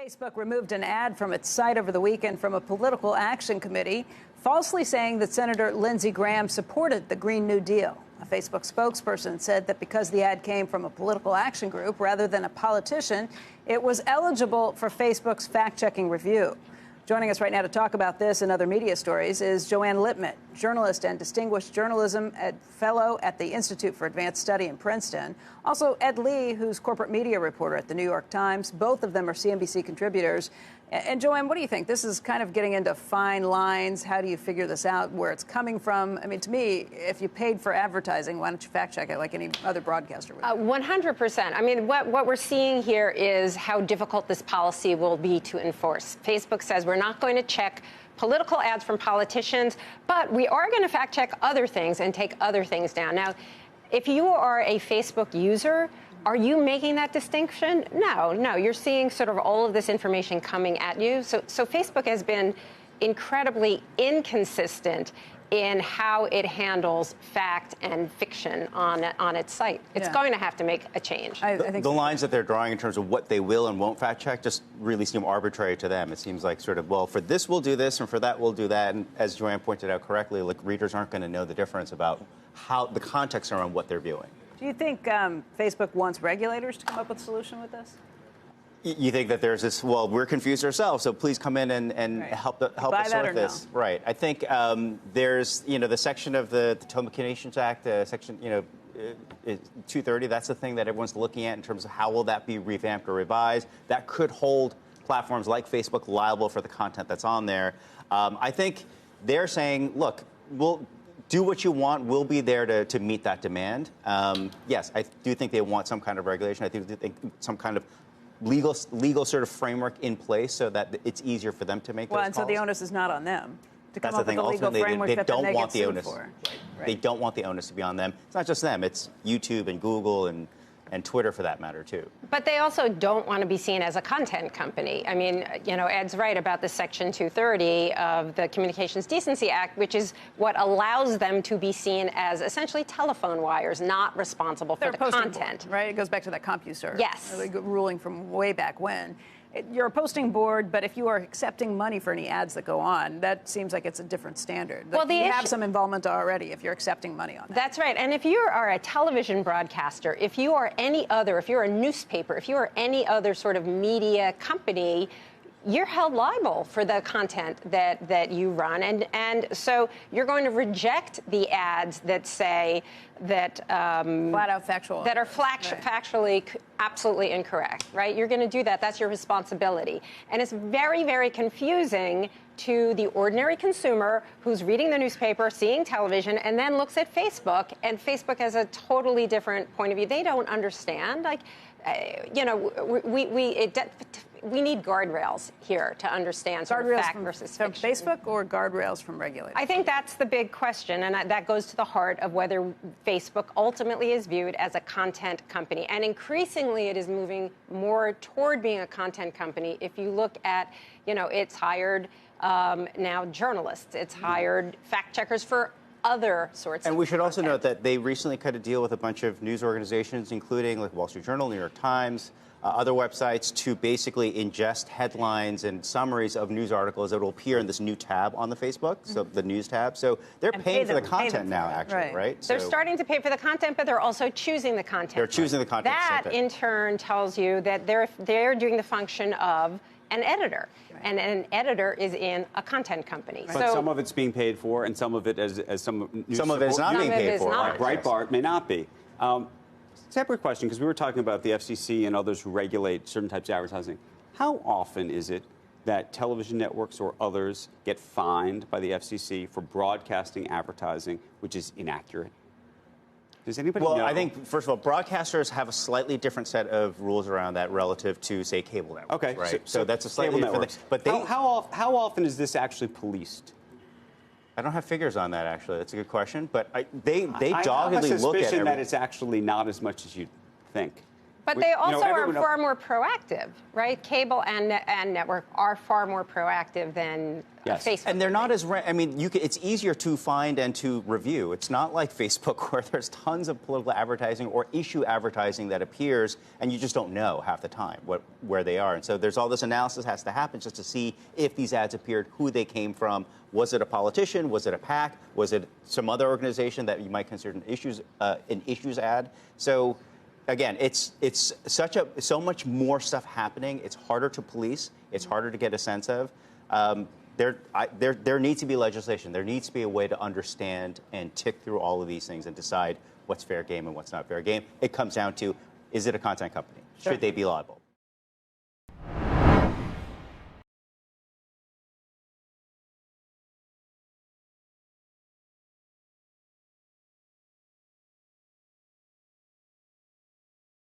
Facebook removed an ad from its site over the weekend from a political action committee, falsely saying that Senator Lindsey Graham supported the Green New Deal. A Facebook spokesperson said that because the ad came from a political action group rather than a politician, it was eligible for Facebook's fact-checking review. Joining us right now to talk about this and other media stories is Joanne Lipman, journalist and distinguished journalism fellow at the Institute for Advanced Study in Princeton. Also, Ed Lee, who's corporate media reporter at the New York Times. Both of them are CNBC contributors. And Joanne, what do you think? This is kind of getting into fine lines. How do you figure this out, where it's coming from? I mean, to me, if you paid for advertising, why don't you fact check it like any other broadcaster would? 100%. I mean, what we're seeing here is how difficult this policy will be to enforce. Facebook says we're not going to check political ads from politicians, but we are going to fact check other things and take other things down. Now, if you are a Facebook user, are you making that distinction? No. You're seeing sort of all of this information coming at you. So Facebook has been incredibly inconsistent in how it handles fact and fiction on its site. It's going to have to make a change. I think the lines that they're drawing in terms of what they will and won't fact check just really seem arbitrary to them. It seems like sort of, well, for this we'll do this and for that we'll do that. And as Joanne pointed out correctly, like readers aren't going to know the difference about how the context around what they're viewing. Do you think Facebook wants regulators to come up with a solution with this? You think that there's this, well, we're confused ourselves, so please come in and help us sort this. No? Right. I think there's, the section of the Telecommunications Act, section, 230, that's the thing that everyone's looking at in terms of how will that be revamped or revised. That could hold platforms like Facebook liable for the content that's on there. I think they're saying, look, we'll do what you want. We'll be there to meet that demand. Yes, I do think they want some kind of regulation. I think they think some kind of legal sort of framework in place so that it's easier for them to make those calls. And so the onus is not on them to come That's up the thing. with a legal Ultimately, framework they that don't they want get the sued onus. for. Right. They don't want the onus to be on them. It's not just them. It's YouTube and Google and Twitter, for that matter, too. But they also don't want to be seen as a content company. I mean, Ed's right about the Section 230 of the Communications Decency Act, which is what allows them to be seen as essentially telephone wires, not responsible for the content. Board, right? It goes back to that CompuServe. Yes. Ruling from way back when. You're a posting board, but if you are accepting money for any ads that go on, that seems like it's a different standard. Well, you have some involvement already if you're accepting money on that. That's right. And if you are a television broadcaster, if you're a newspaper, if you are any other sort of media company, you're held liable for the content that you run. And so you're going to reject the ads that say that flat out factual, that are factually absolutely incorrect, right? You're going to do that. That's your responsibility. And it's very, very confusing to the ordinary consumer who's reading the newspaper, seeing television, and then looks at Facebook, and Facebook has a totally different point of view. They don't understand. Like, we need guardrails here to understand sort of fact versus fiction. From Facebook or guardrails from regulators? I think that's the big question, and that goes to the heart of whether Facebook ultimately is viewed as a content company. And increasingly, it is moving more toward being a content company. If you look at, it's hired now journalists. It's hired fact checkers for other sorts of And we should also content. note that they recently cut a deal with a bunch of news organizations, including like Wall Street Journal, New York Times, other websites, to basically ingest headlines and summaries of news articles that will appear in this new tab on the Facebook, so the news tab. So they're paying for the content now, actually, right? They're starting to pay for the content, but they're also choosing the content. They're choosing the content. That, in turn, tells you that they're doing the function of an editor. And an editor is in a content company. But some of it's being paid for, and some of it, as some of it is not being paid for. Breitbart may not be. Separate question, because we were talking about the FCC and others who regulate certain types of advertising. How often is it that television networks or others get fined by the FCC for broadcasting advertising which is inaccurate? Does anybody know? Well, I think, first of all, broadcasters have a slightly different set of rules around that relative to, say, cable networks. Okay, right? So that's a slightly different thing. But how often is this actually policed? I don't have figures on that, actually. That's a good question. But they doggedly look at it. I have a suspicion that it's actually not as much as you think. But they also are everyone far more proactive, right? Cable and network are far more proactive than Facebook. And they're not as, I mean, it's easier to find and to review. It's not like Facebook where there's tons of political advertising or issue advertising that appears and you just don't know half the time where they are. And so there's all this analysis has to happen just to see if these ads appeared, who they came from. Was it a politician? Was it a PAC? Was it some other organization that you might consider an issues ad? So again, it's so much more stuff happening. It's harder to police. It's harder to get a sense of. There needs to be legislation. There needs to be a way to understand and tick through all of these things and decide what's fair game and what's not fair game. It comes down to, is it a content company? Should they be liable?